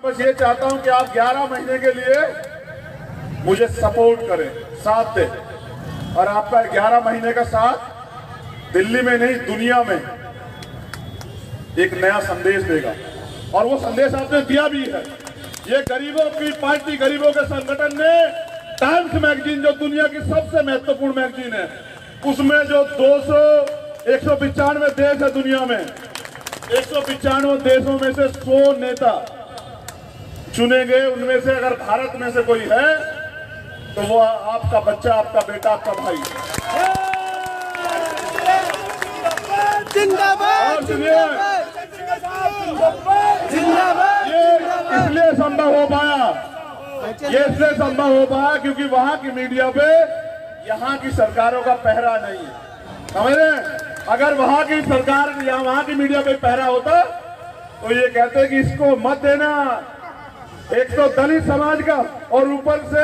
बस ये चाहता हूं कि आप 11 महीने के लिए मुझे सपोर्ट करें, साथ दें। और आपका 11 महीने का साथ दिल्ली में नहीं दुनिया में एक नया संदेश देगा। और वो संदेश आपने दिया भी है। ये गरीबों की पार्टी, गरीबों के संगठन ने टाइम्स मैगजीन, जो दुनिया की सबसे महत्वपूर्ण मैगजीन है, उसमें जो 195 देश है दुनिया में, 195 देशों में से 100 नेता चुने गए। उनमें से अगर भारत में से कोई है तो वो आपका बच्चा, आपका बेटा, आपका भाई। जिंदाबाद जिंदाबाद। ये इसलिए संभव हो पाया, ये इसलिए संभव हो पाया क्योंकि वहां की मीडिया पे यहाँ की सरकारों का पहरा नहीं है, समझ रहे हैं? अगर वहां की सरकार या वहां की मीडिया पे पहरा होता तो ये कहते कि इसको मत देना, एक तो दलित समाज का और ऊपर से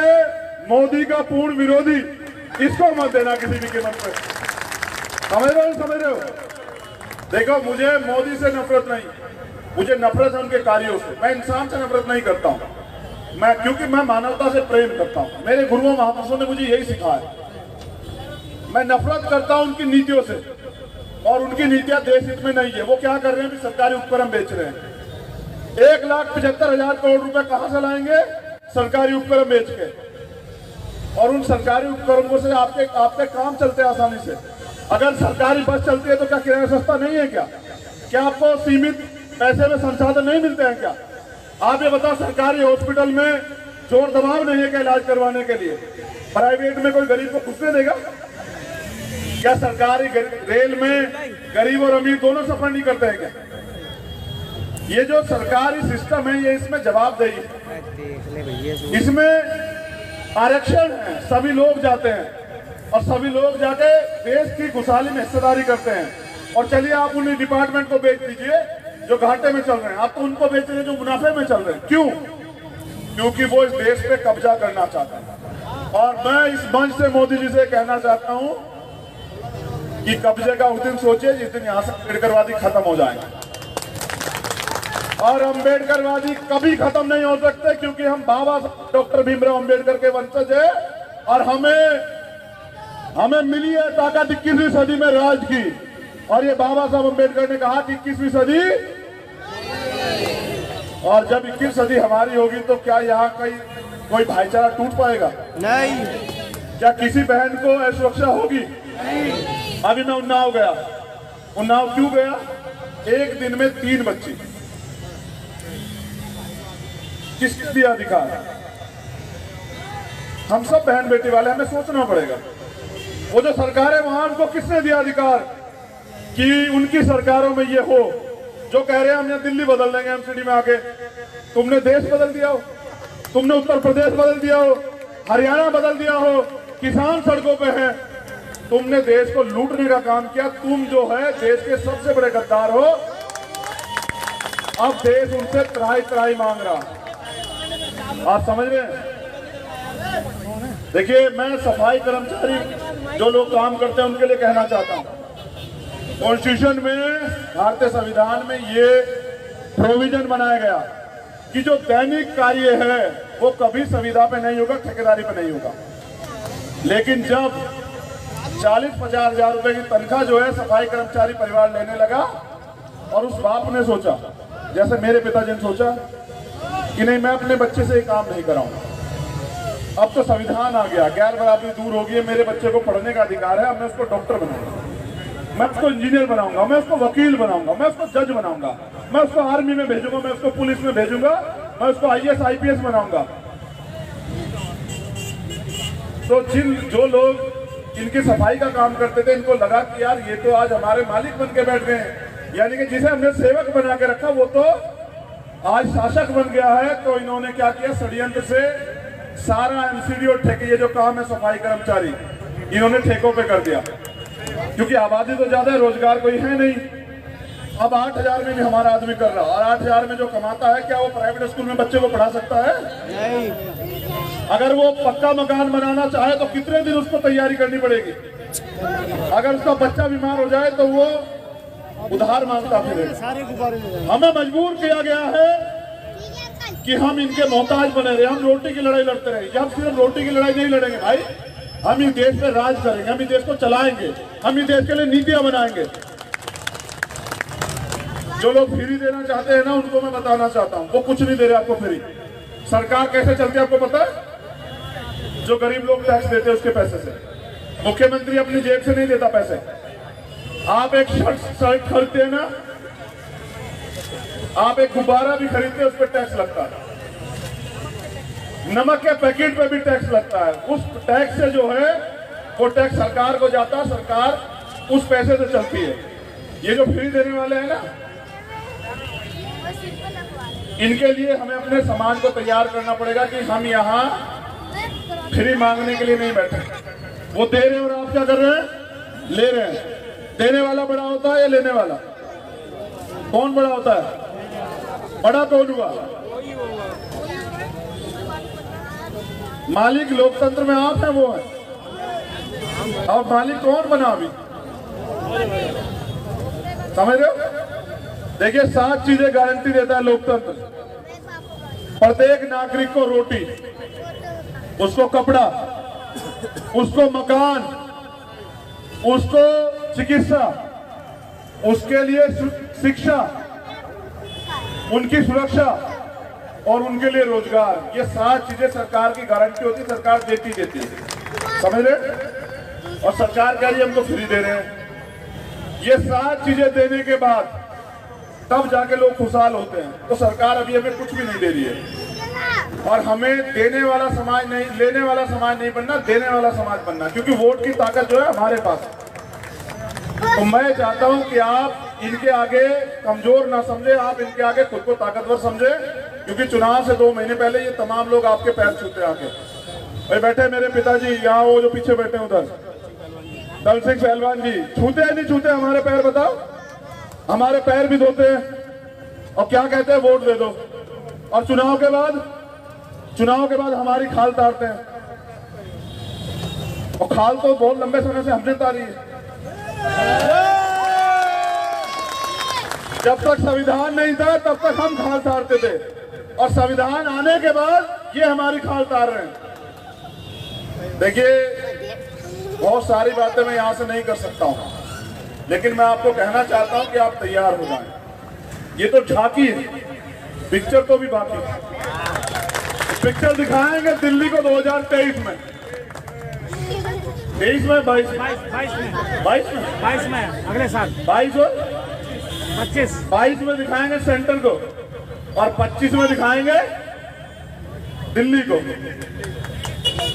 मोदी का पूर्ण विरोधी, इसको मत देना किसी भी कीमत पे। समझ रहे हो? देखो, मुझे मोदी से नफरत नहीं, मुझे नफरत है उनके कार्यों से। मैं इंसान से नफरत नहीं करता हूं, क्योंकि मैं मानवता से प्रेम करता हूं। मेरे गुरुओं महापुरुषों ने मुझे यही सिखाया। मैं नफरत करता हूं उनकी नीतियों से, और उनकी नीतियां देश हित में नहीं है। वो क्या कर रहे हैं? सरकारी उपकरण बेच रहे हैं। 1,75,000 करोड़ रुपए कहां से लाएंगे? सरकारी उपकरण बेच के। और उन सरकारी उपकरणों से आपके काम चलते हैं आसानी से। अगर सरकारी बस चलती है तो क्या किराया सस्ता नहीं है क्या? क्या आपको सीमित पैसे में संसाधन नहीं मिलते हैं क्या? आप ये बताओ, सरकारी हॉस्पिटल में जोर दबाव नहीं है क्या इलाज करवाने के लिए? प्राइवेट में कोई गरीब को घुसने देगा क्या? सरकारी रेल में गरीब और अमीर दोनों सफर नहीं करते हैं क्या? ये जो सरकारी सिस्टम है, ये इसमें जवाबदेही है, इसमें आरक्षण है। सभी लोग जाते हैं और सभी लोग जाके देश की खुशहाली में हिस्सेदारी करते हैं। और चलिए आप उन्हीं डिपार्टमेंट को बेच दीजिए जो घाटे में चल रहे हैं, आप तो उनको बेच रहे हैं जो मुनाफे में चल रहे हैं। क्यों? क्योंकि वो इस देश पे कब्जा करना चाहता है। और मैं इस मंच से मोदी जी से कहना चाहता हूं कि कब्जे का उस दिन सोचिए जिस दिन यहां से अम्बेडकरवादी खत्म हो जाएंगे। और अम्बेडकरवादी कभी खत्म नहीं हो सकते, क्योंकि हम बाबा डॉक्टर भीमराव अम्बेडकर के वंशज है। और हमें मिली है ताकत 21वीं सदी में राज की। और ये बाबा साहब अम्बेडकर ने कहा कि 21वीं सदी, और जब 21वीं सदी हमारी होगी तो क्या यहाँ कोई भाईचारा टूट पाएगा? नहीं। क्या किसी बहन को असुरक्षा होगी? अभी मैं उन्नाव गया। उन्नाव क्यों गया? एक दिन में 3 बच्ची, किसने दिया अधिकार? हम सब बहन बेटी वाले, हमें सोचना पड़ेगा। वो जो सरकार है वहां, उनको किसने दिया अधिकार कि उनकी सरकारों में ये हो? जो कह रहे हैं हमने दिल्ली बदल देंगे एमसीडी में आके। तुमने देश बदल दिया हो, तुमने उत्तर प्रदेश बदल दिया हो, हरियाणा बदल दिया हो, किसान सड़कों पे हैं। तुमने देश को लूटने का काम किया। तुम जो है देश के सबसे बड़े गद्दार हो। अब देश उनसे त्राही मांग रहा। आप समझ रहे हैं? देखिए, मैं सफाई कर्मचारी जो लोग काम करते हैं उनके लिए कहना चाहता हूं, कॉन्स्टिट्यूशन में, भारतीय संविधान में ये प्रोविजन बनाया गया कि जो दैनिक कार्य है वो कभी संविदा पे नहीं होगा, ठेकेदारी पे नहीं होगा। लेकिन जब 40-50 हजार रुपए की तनख्वाह जो है सफाई कर्मचारी परिवार लेने लगा, और उस बाप ने सोचा, जैसे मेरे पिताजी ने सोचा कि नहीं, मैं अपने बच्चे से ये काम नहीं कराऊंगा। अब तो संविधान आ गया, गैर बराबरी दूर हो गई, मेरे बच्चे को पढ़ने का अधिकार है। अब मैं उसको डॉक्टर बनाऊंगा, मैं उसको इंजीनियर बनाऊंगा, मैं उसको वकील बनाऊंगा, मैं उसको जज बनाऊंगा, मैं उसको आर्मी में भेजूंगा, मैं उसको पुलिस में भेजूंगा, मैं उसको IAS IPS बनाऊंगा। तो जो लोग इनकी सफाई का काम करते थे, इनको लगा कि यार ये तो आज हमारे मालिक बन के बैठ गए हैं, यानी कि जिसे हमने सेवक बना के रखा वो तो आज शासक बन गया है। तो इन्होंने क्या किया? षड्यंत्र से सारा एमसीडी और ठेके, ये जो काम है सफाई कर्मचारी, इन्होंने ठेकों पे कर दिया। क्योंकि आबादी तो ज्यादा है, रोजगार कोई है नहीं। अब 8,000 में भी हमारा आदमी कर रहा, और 8,000 में जो कमाता है, क्या वो प्राइवेट स्कूल में बच्चे को पढ़ा सकता है? नहीं। अगर वो पक्का मकान बनाना चाहे तो कितने दिन उसको तैयारी करनी पड़ेगी? अगर उसका बच्चा बीमार हो जाए तो वो उधार मांगता फिरेगा। हमें मजबूर किया गया है कि हम इनके मोहताज बने रहे, हम रोटी की लड़ाई लड़ते रहे। हम सिर्फ रोटी की लड़ाई नहीं लड़ेंगे भाई, हम इस देश में राज करेंगे, हम इस देश को चलाएंगे, हम इस देश के लिए नीतियां बनाएंगे। जो लोग फ्री देना चाहते हैं ना, उनको मैं बताना चाहता हूं, वो कुछ नहीं दे रहे आपको फ्री। सरकार कैसे चलती है आपको पता है? जो गरीब लोग टैक्स देते हैं उसके पैसे से। मुख्यमंत्री अपनी जेब से नहीं देता पैसे। आप एक शर्ट खरीदते हैं ना, आप एक गुब्बारा भी खरीदते हैं, उस पर टैक्स लगता है। नमक के पैकेट पे भी टैक्स लगता है। उस टैक्स से जो है वो टैक्स सरकार को जाता है, सरकार उस पैसे से चलती है। ये जो फ्री देने वाले हैं ना, इनके लिए हमें अपने समाज को तैयार करना पड़ेगा कि हम यहाँ फ्री मांगने के लिए नहीं बैठे। वो दे रहे हैं और आप क्या कर रहे हैं? ले रहे हैं। देने वाला बड़ा होता है या लेने वाला? कौन बड़ा होता है? बड़ा कौन हुआ? मालिक लोकतंत्र में आप हैं, वो है। अब मालिक कौन बना अभी? समझ रहे हो? देखिए 7 चीजें गारंटी देता है लोकतंत्र। प्रत्येक नागरिक को रोटी, उसको कपड़ा, उसको मकान, उसको चिकित्सा, उसके लिए शिक्षा, उनकी सुरक्षा और उनके लिए रोजगार। ये 7 चीजें सरकार की गारंटी होती है, सरकार देती है। समझ रहे? और सरकार कह रही है हमको फ्री दे रहे हैं। ये 7 चीजें देने के बाद तब जाके लोग खुशहाल होते हैं। तो सरकार अभी हमें कुछ भी नहीं दे रही है। और हमें देने वाला समाज नहीं, लेने वाला समाज नहीं बनना, देने वाला समाज बनना, क्योंकि वोट की ताकत जो है हमारे पास। तो मैं चाहता हूं कि आप इनके आगे कमजोर ना समझे, आप इनके आगे खुद को ताकतवर समझे, क्योंकि चुनाव से 2 महीने पहले ये तमाम लोग आपके पैर छूते आके। भाई बैठे मेरे पिताजी यहाँ, वो जो पीछे बैठे उधर, दल सिंह पहलवान जी, छूते हैं नहीं छूते हमारे पैर? बताओ। हमारे पैर भी धोते हैं और क्या कहते हैं? वोट दे दो। और चुनाव के बाद हमारी खाल तारते हैं। और खाल तो बहुत लंबे समय से हमने तारी है। जब तक संविधान नहीं था तब तक हम खाल तारते थे, और संविधान आने के बाद ये हमारी खाल तार रहे हैं। देखिए बहुत सारी बातें मैं यहां से नहीं कर सकता हूं, लेकिन मैं आपको कहना चाहता हूं कि आप तैयार हो जाएं। ये तो झांकी है, पिक्चर तो भी बाकी है। पिक्चर दिखाएंगे दिल्ली को 2023 में, 23 में, 22 में अगले साल 22 और 25 में दिखाएंगे सेंटर को, और 25 में दिखाएंगे दिल्ली को।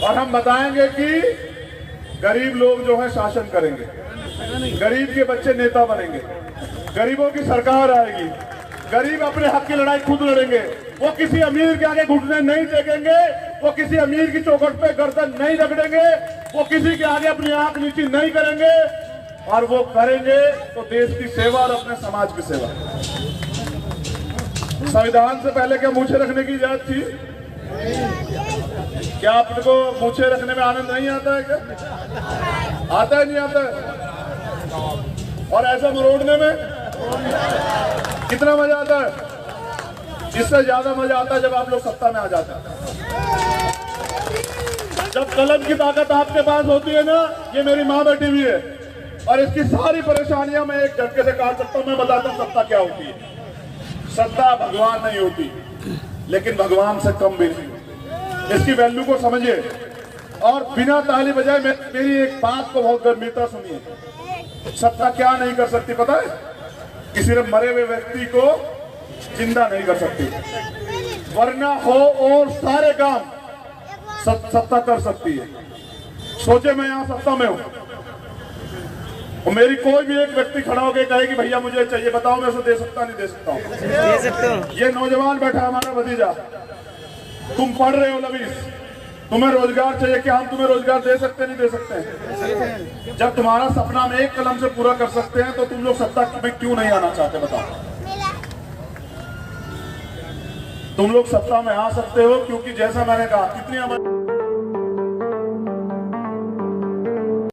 और हम बताएंगे कि गरीब लोग जो है शासन करेंगे, गरीब के बच्चे नेता बनेंगे, गरीबों की सरकार आएगी, गरीब अपने हक की लड़ाई खुद लड़ेंगे। वो किसी अमीर के आगे घुटने नहीं टेकेंगे, वो किसी अमीर की चौखट पे गर्दन नहीं रगड़ेंगे, वो किसी के आगे अपनी आंख नीची नहीं करेंगे, और वो करेंगे तो देश की सेवा और अपने समाज की सेवा। संविधान से पहले क्या मूछें रखने की इजाजत थी? क्या आपको मूछें रखने में आनंद नहीं आता है? क्या आता है? नहीं आता है? और ऐसा मरोड़ने में कितना मजा आता है? इससे ज्यादा मजा आता है जब आप लोग सत्ता में आ जाते हैं। जब कलम की ताकत आपके पास होती है ना, ये मेरी माँ बैठी हुई है और इसकी सारी परेशानियां मैं एक झटके से काट सकता हूं। मैं बताता हूं सत्ता क्या होती है। सत्ता भगवान नहीं होती, लेकिन भगवान से कम भी नहीं। इसकी वैल्यू को समझिए और बिना ताली बजाए मेरी एक बात को बहुत गंभीरता सुनिए। सत्ता क्या नहीं कर सकती पता है? कि सिर्फ मरे हुए व्यक्ति को जिंदा नहीं कर सकती, वरना हो और सारे काम सत्ता कर सकती है। सोचे मैं यहाँ सत्ता में हूँ और मेरी कोई भी एक व्यक्ति खड़ा होकर कहे कि भैया मुझे चाहिए, बताओ मैं उसे दे सकता नहीं दे सकता हूँ? दे सकते हो। ये नौजवान बैठा हमारा भतीजा, तुम पढ़ रहे हो लवीस, तुम्हें रोजगार चाहिए, क्या हम तुम्हें रोजगार दे सकते नहीं दे सकते हैं? जब तुम्हारा सपना हम एक कलम से पूरा कर सकते हैं तो तुम लोग सत्ता में क्यों नहीं आना चाहते बताओ? तुम लोग सत्ता में आ सकते हो क्योंकि जैसा मैंने कहा कितनी